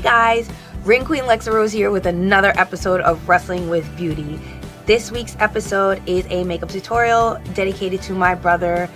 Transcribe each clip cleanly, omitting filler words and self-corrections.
guys, Ring Queen Lexa Rose here with another episode of Wrestling with Beauty. This week's episode is a makeup tutorial dedicated to my brother,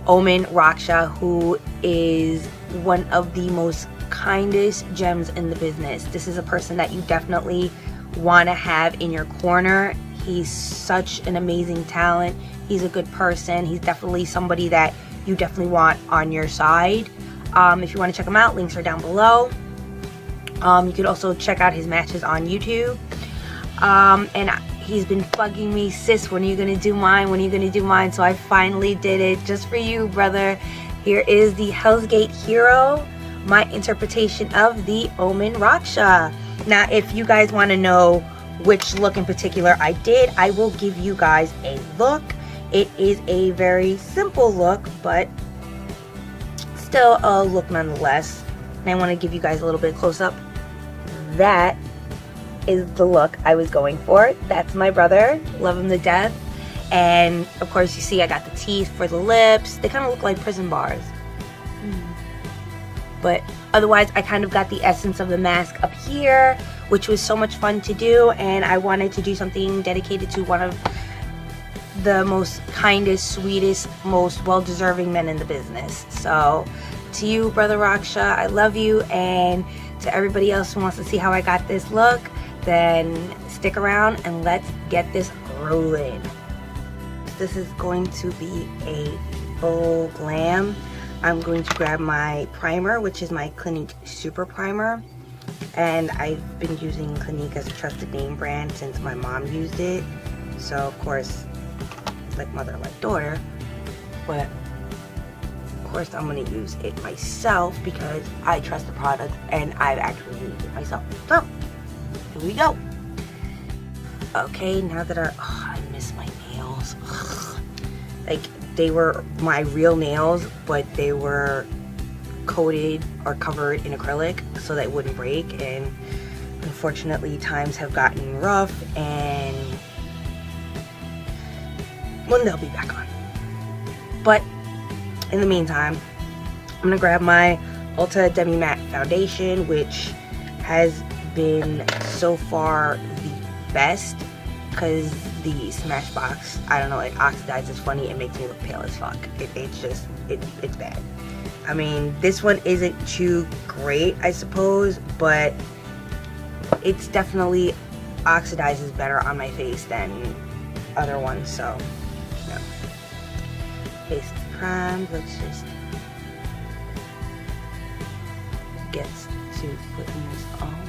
Omen Rocksha, who is one of the most kindest gems in the business. This is a person that you definitely want to have in your corner. He's such an amazing talent. He's a good person. He's definitely somebody that you definitely want on your side. If you want to check him out, links are down below. You could also check out his matches on YouTube. And he's been bugging me, sis, when are you gonna do mine? When are you gonna do mine? So I finally did it just for you, brother. Here is the H3LLSGAT3 my interpretation of the Omen Rocksha. Now, if you guys want to know which look in particular I did, I will give you guys a look. It is a very simple look, but still a look nonetheless. And I want to give you guys a little bit close up. That is the look I was going for. That's my brother. Love him to death. And of course, you see I got the teeth for the lips. They kind of look like prison bars. But otherwise, I kind of got the essence of the mask up here, which was so much fun to do. And I wanted to do something dedicated to one of the most kindest, sweetest, most well-deserving men in the business. So to you, brother Rocksha, I love you. And to everybody else who wants to see how I got this look, then stick around and let's get this rolling. This is going to be a full glam. I'm going to grab my primer, which is my Clinique Super Primer. And I've been using Clinique as a trusted name brand since my mom used it. So of course, it's like mother, like daughter. But of course, I'm going to use it myself because I trust the product and I've actually used it myself. So, here we go. Okay, now that I miss my nails. Like, they were my real nails, but they were coated or covered in acrylic so that it wouldn't break. And unfortunately, times have gotten rough, and one they'll be back on. But in the meantime, I'm gonna grab my Ulta Demi Matte Foundation, which has been so far the best because the Smashbox, I don't know, it oxidizes funny. It makes me look pale as fuck. It's bad. I mean, this one isn't too great, I suppose, but it's definitely oxidizes better on my face than other ones. So, no. Face primed. Let's just get to putting this on.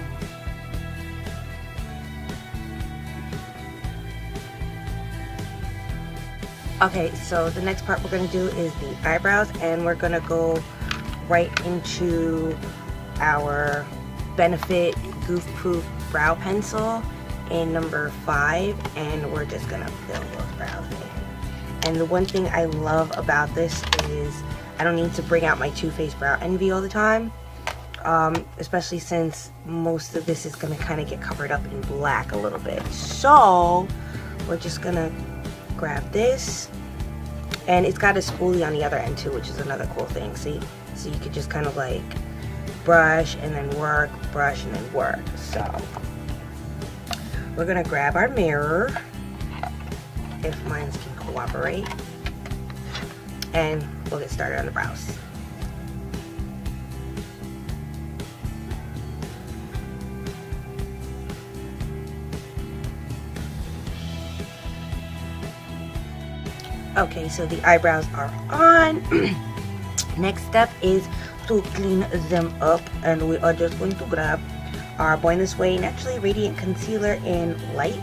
Okay, so the next part we're going to do is the eyebrows, and we're going to go right into our Benefit Goof Proof Brow Pencil in number 5, and we're just going to fill those brows in. And the one thing I love about this is I don't need to bring out my Too Faced Brow Envy all the time, especially since most of this is going to kind of get covered up in black a little bit. So we're just going to grab this, and it's got a spoolie on the other end too, which is another cool thing. See, so you could just kind of like brush and then work, brush and then work. So we're gonna grab our mirror, if mine can cooperate, and we'll get started on the brows. Okay, so the eyebrows are on. Next step is to clean them up, and we are just going to grab our Born This Way Naturally Radiant Concealer in Light,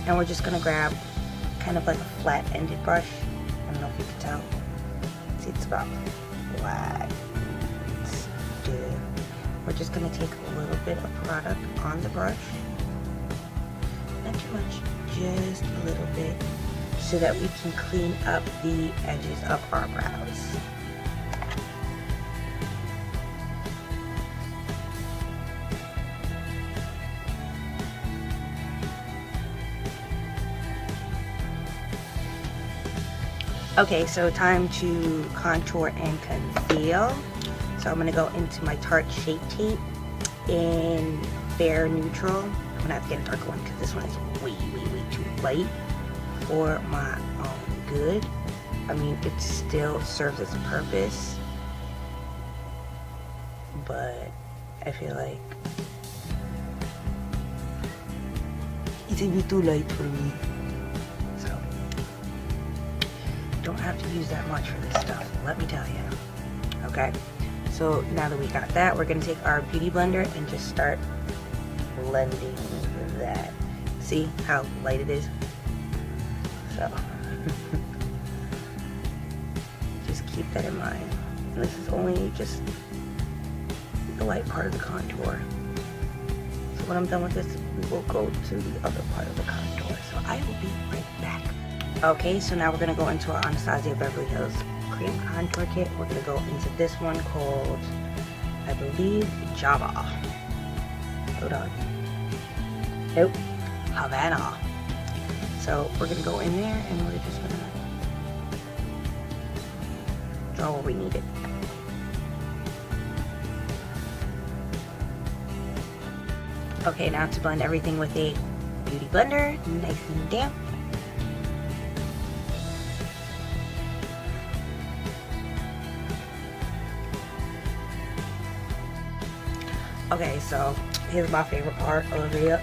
and we're just gonna grab kind of like a flat-ended brush. I don't know if you can tell. See, it's about flat. We're just gonna take a little bit of product on the brush, not too much, just a little bit, so that we can clean up the edges of our brows. Okay, so time to contour and conceal. So I'm going to go into my Tarte Shape Tape in Bare Neutral. I'm going to have to get a darker one because this one is way too light for my own good. I mean, it still serves its purpose, but I feel like it's a bit too light for me. So, don't have to use that much for this stuff, let me tell you. Okay, so now that we got that, we're going to take our beauty blender and just start blending that. See how light it is? So, just keep that in mind. And this is only just the light part of the contour. So when I'm done with this, we will go to the other part of the contour. So I will be right back. Okay, so now we're going to go into our Anastasia Beverly Hills Cream Contour Kit. We're going to go into this one called, I believe, Java. Hold on. Nope. Havana. So we're going to go in there and we're just going to draw where we need it. Okay, now to blend everything with a beauty blender, nice and damp. Okay, so here's my favorite part of it.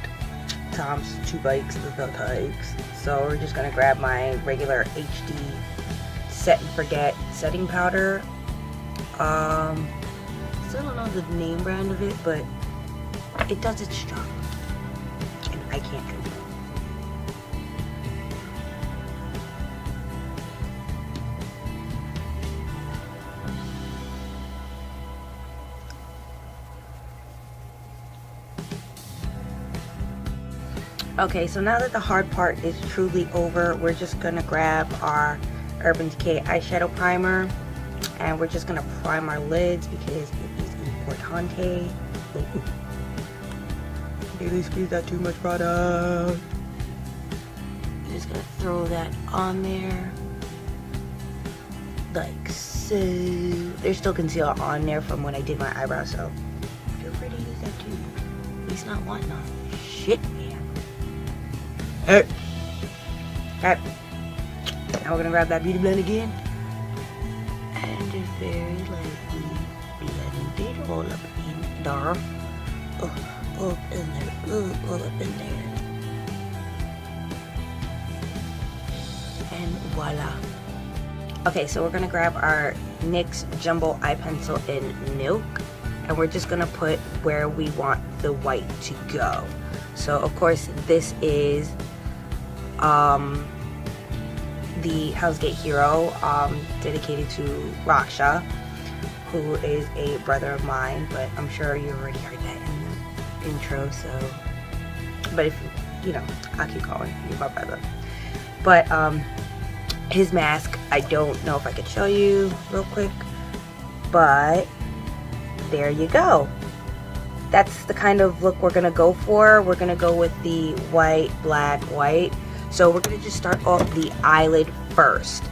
Tom's 2 bikes, the types. So we're just gonna grab my regular HD Set and Forget setting powder. Still don't know the name brand of it, but it does its job, and I can't complain. Okay, so now that the hard part is truly over, we're just gonna grab our Urban Decay eyeshadow primer, and we're just gonna prime our lids because it is importante. Really squeeze that too much product. I'm just gonna throw that on there like so. There's still concealer on there from when I did my eyebrows, so feel free to use that too. At least not wanting no shit, man. Hey. Okay. Now we're gonna grab that beauty blend again and just very lightly blend it all up in there. Up in there, all up in there, and voila. Okay, so we're gonna grab our NYX Jumbo Eye Pencil in Milk, and we're just gonna put where we want the white to go. So of course this is the H3LLSGAT3 dedicated to Rocksha, who is a brother of mine, but I'm sure you already heard that in the intro, so, but if, you know, I'll keep going, he's my brother. But, his mask, I don't know if I could show you real quick, but there you go. That's the kind of look we're gonna go for. We're gonna go with the white, black, white. So we're gonna just start off the eyelid first.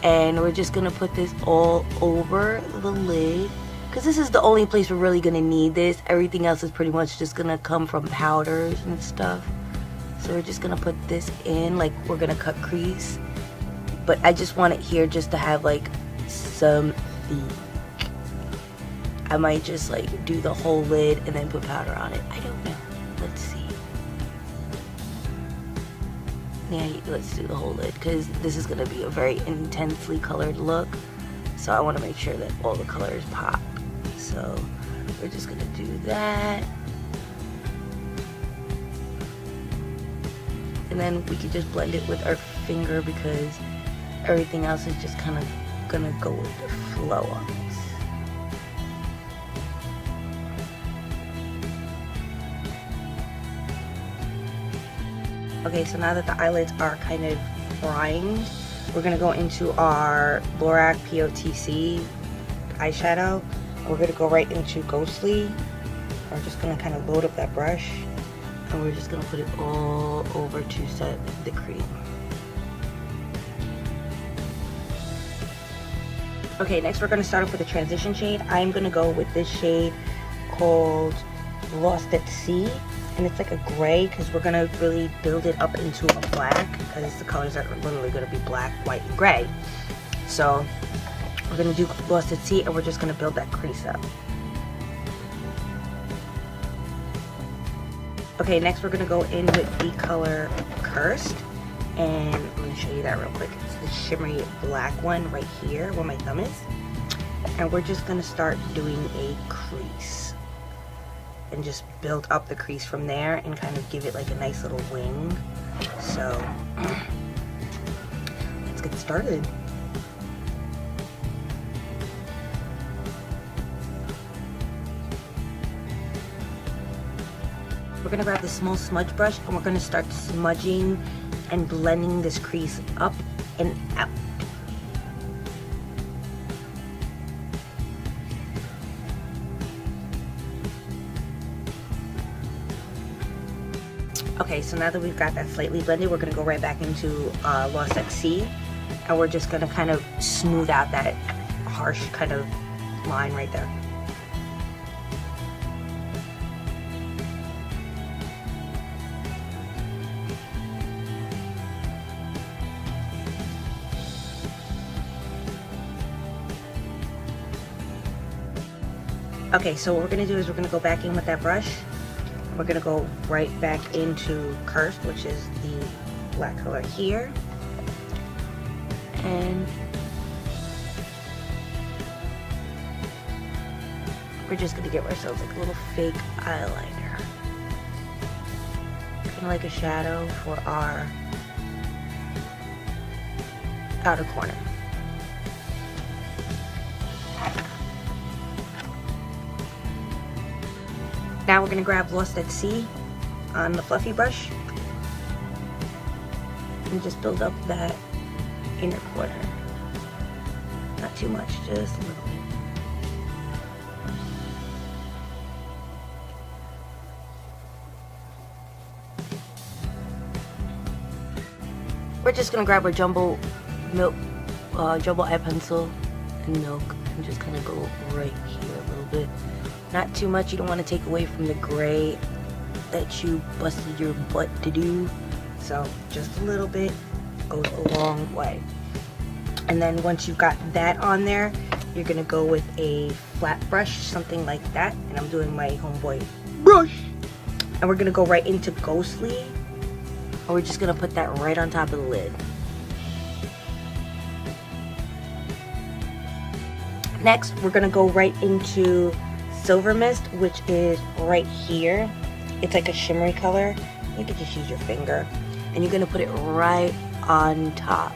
And we're just gonna put this all over the lid, because this is the only place we're really gonna need this. Everything else is pretty much just gonna come from powders and stuff. So we're just gonna put this in, like we're gonna cut crease. But I just want it here just to have like something. I might just like do the whole lid and then put powder on it. I don't know. Let's see. Yeah, let's do the whole lid, because this is going to be a very intensely colored look. So I want to make sure that all the colors pop. So we're just going to do that. And then we can just blend it with our finger, because everything else is just kind of going to go with the flow on this. Okay, so now that the eyelids are kind of primed, we're going to go into our Lorac POTC eyeshadow. We're going to go right into Ghostly. We're just going to kind of load up that brush, and we're just going to put it all over to set the cream. Okay, next we're going to start off with a transition shade. I'm going to go with this shade called Lost at Sea, and it's like a gray because we're going to really build it up into a black because the colors are literally going to be black, white, and gray. So we're going to do Lost at Sea, and we're just going to build that crease up. Okay, next we're going to go in with the color Cursed, and I'm going to show you that real quick. It's the shimmery black one right here where my thumb is. And we're just going to start doing a crease and just build up the crease from there and kind of give it like a nice little wing. So let's get started. We're going to grab the small smudge brush and we're going to start smudging and blending this crease up and out. Okay, so now that we've got that slightly blended, we're going to go right back into Lost at Sea, and we're just going to kind of smooth out that harsh kind of line right there. Okay, so what we're going to do is we're going to go back in with that brush. We're going to go right back into Cursed, which is the black color here. And we're just going to give ourselves like a little fake eyeliner. Kind of like a shadow for our outer corner. Now we're going to grab Lost at Sea on the fluffy brush and just build up that inner corner. Not too much, just a little bit. We're just going to grab our jumbo eye pencil and milk and just kind of go right here a little bit. Not too much, you don't want to take away from the gray that you busted your butt to do. So just a little bit goes a long way. And then once you've got that on there, you're going to go with a flat brush, something like that. And I'm doing my homeboy brush. And we're going to go right into Ghostly. And we're just going to put that right on top of the lid. Next, we're going to go right into Silver Mist, which is right here. It's like a shimmery color. You can just use your finger. And you're going to put it right on top.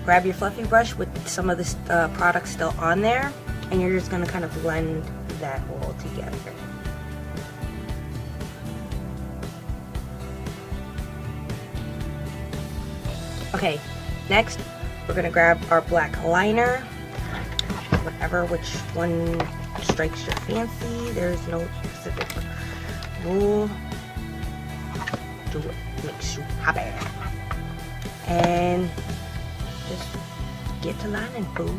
Grab your fluffy brush with some of this product still on there. And you're just going to kind of blend that all together. Okay, next we're going to grab our black liner, whatever, which one strikes your fancy. There's no specific rule. Do what makes you happy. And just get to lining, boo.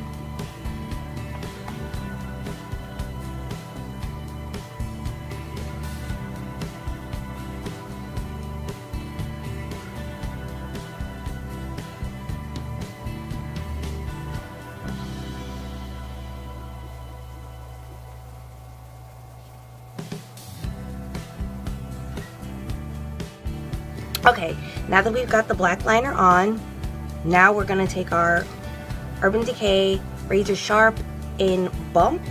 Okay, now that we've got the black liner on, now we're going to take our Urban Decay Razor Sharp in Bump.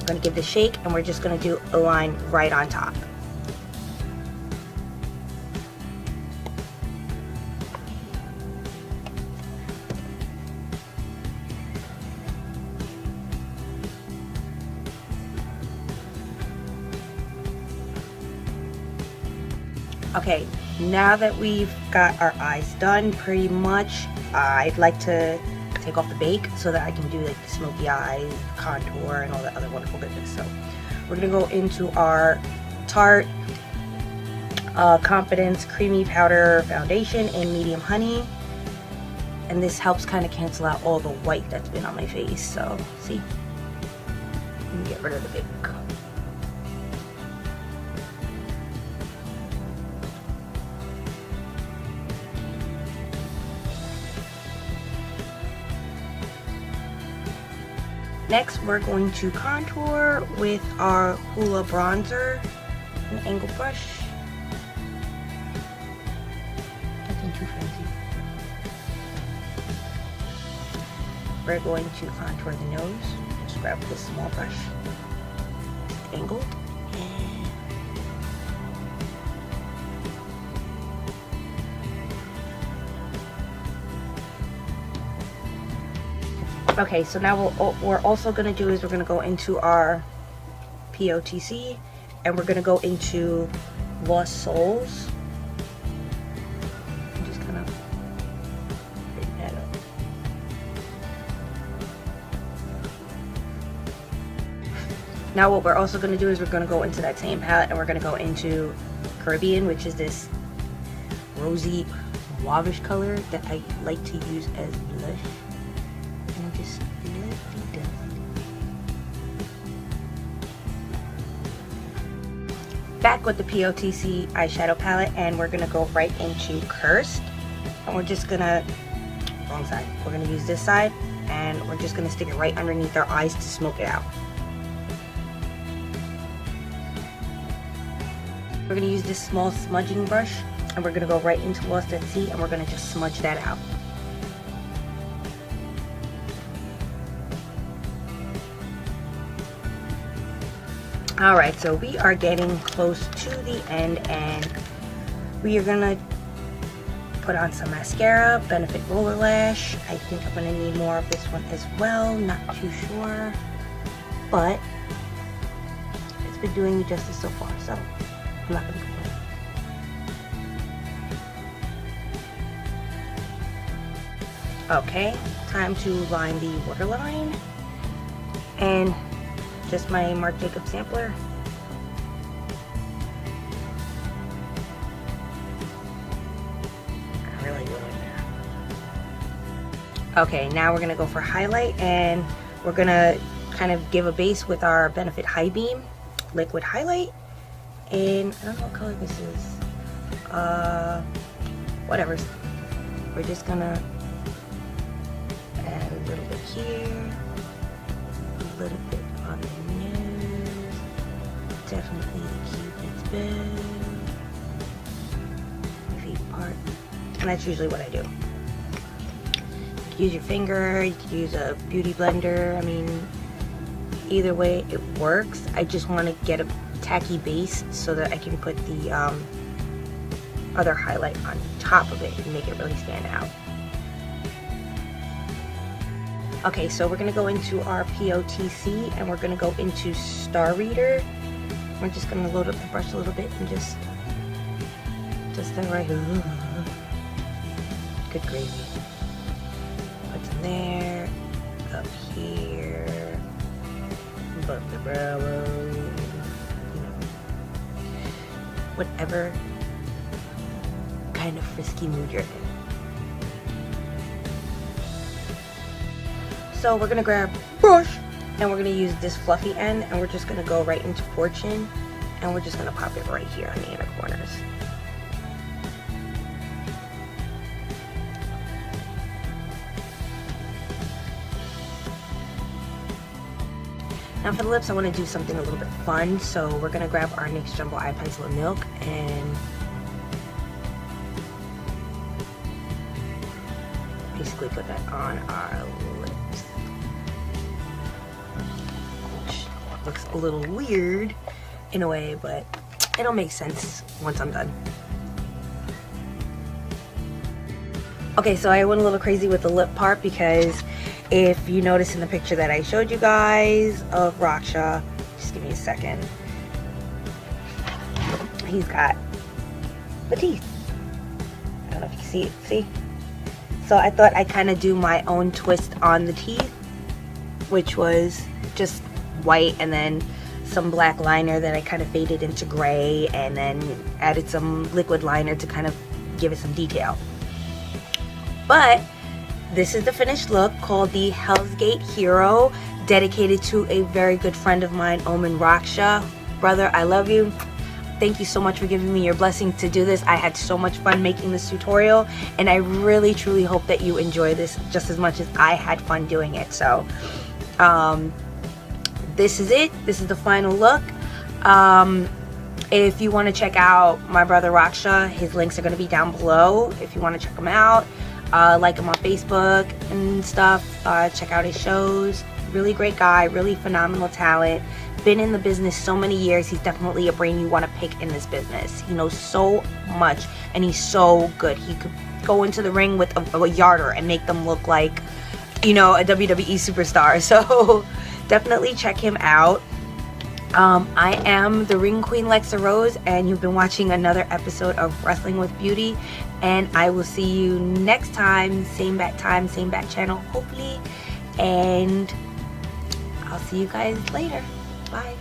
We're going to give this a shake, and we're just going to do a line right on top. Okay, now that we've got our eyes done pretty much, I'd like to take off the bake so that I can do like the smoky eyes, contour, and all that other wonderful goodness. So we're gonna go into our Tarte Confidence Creamy Powder Foundation in Medium Honey. and this helps kind of cancel out all the white that's been on my face. So see, let me get rid of the big. Next, we're going to contour with our Hoola bronzer, an angle brush. Nothing too fancy. We're going to contour the nose. Just grab this small brush, angled, okay, so now what we're also going to do is we're going to go into our POTC, and we're going to go into Lost Souls. I'm just kind of bring that up. Now what we're also going to do is we're going to go into that same palette, and we're going to go into Caribbean, which is this rosy mauvish color that I like to use as blush. Just back with the POTC eyeshadow palette, and we're gonna go right into Cursed, and we're just gonna, wrong side, we're gonna use this side, and we're just gonna stick it right underneath our eyes to smoke it out. We're gonna use this small smudging brush, and we're gonna go right into Lost at Sea, and we're gonna just smudge that out. Alright, so we are getting close to the end, and we are gonna put on some mascara, Benefit Roller Lash. I think I'm gonna need more of this one as well, not too sure, but it's been doing me justice so far, so I'm not gonna complain. Okay, time to line the waterline, and just my Marc Jacobs sampler. I really go in there. Okay, now we're gonna go for highlight, and we're gonna kind of give a base with our Benefit High Beam liquid highlight. And I don't know what color this is. Whatever. We're just gonna add a little bit here, a little bit on the nose, definitely the Cupid's bow, my favorite part, and that's usually what I do. You can use your finger, you can use a beauty blender, I mean, either way it works. I just want to get a tacky base so that I can put the other highlight on top of it and make it really stand out. Okay, so we're gonna go into our POTC, and we're gonna go into Star Reader. We're just gonna load up the brush a little bit and just the right, good gravy. Put some there, up here, above the brow bone, you know, whatever kind of frisky mood you're in. So we're gonna grab brush, and we're gonna use this fluffy end, and we're just gonna go right into Fortune, and we're just gonna pop it right here on the inner corners. Now for the lips, I want to do something a little bit fun, so we're gonna grab our NYX Jumbo Eye Pencil in Milk, and basically put that on our lips, which looks a little weird in a way, but it'll make sense once I'm done. Okay, so I went a little crazy with the lip part, because if you notice in the picture that I showed you guys of Rocksha, just give me a second, he's got the teeth. I don't know if you can see it, see? So I thought I'd kind of do my own twist on the teeth, which was just white and then some black liner that I kind of faded into gray, and then added some liquid liner to kind of give it some detail. But this is the finished look, called the H3LLSGAT3 H3RO, dedicated to a very good friend of mine, Omen Rocksha. Brother, I love you. Thank you so much for giving me your blessing to do this. I had so much fun making this tutorial, and I really truly hope that you enjoy this just as much as I had fun doing it. So this is it. This is the final look. If you want to check out my brother Rocksha, his links are going to be down below if you want to check him out. Like him on Facebook and stuff. Check out his shows. Really great guy, really phenomenal talent. Been in the business so many years. He's definitely a brain you want to pick in this business. He knows so much, and he's so good. He could go into the ring with a yarder and make them look like, you know, a WWE superstar. So definitely check him out. I am the Ring Queen Lexa Rose, and you've been watching another episode of Wrestling with Beauty, and I will see you next time, same bat channel, hopefully, and I'll see you guys later. Bye.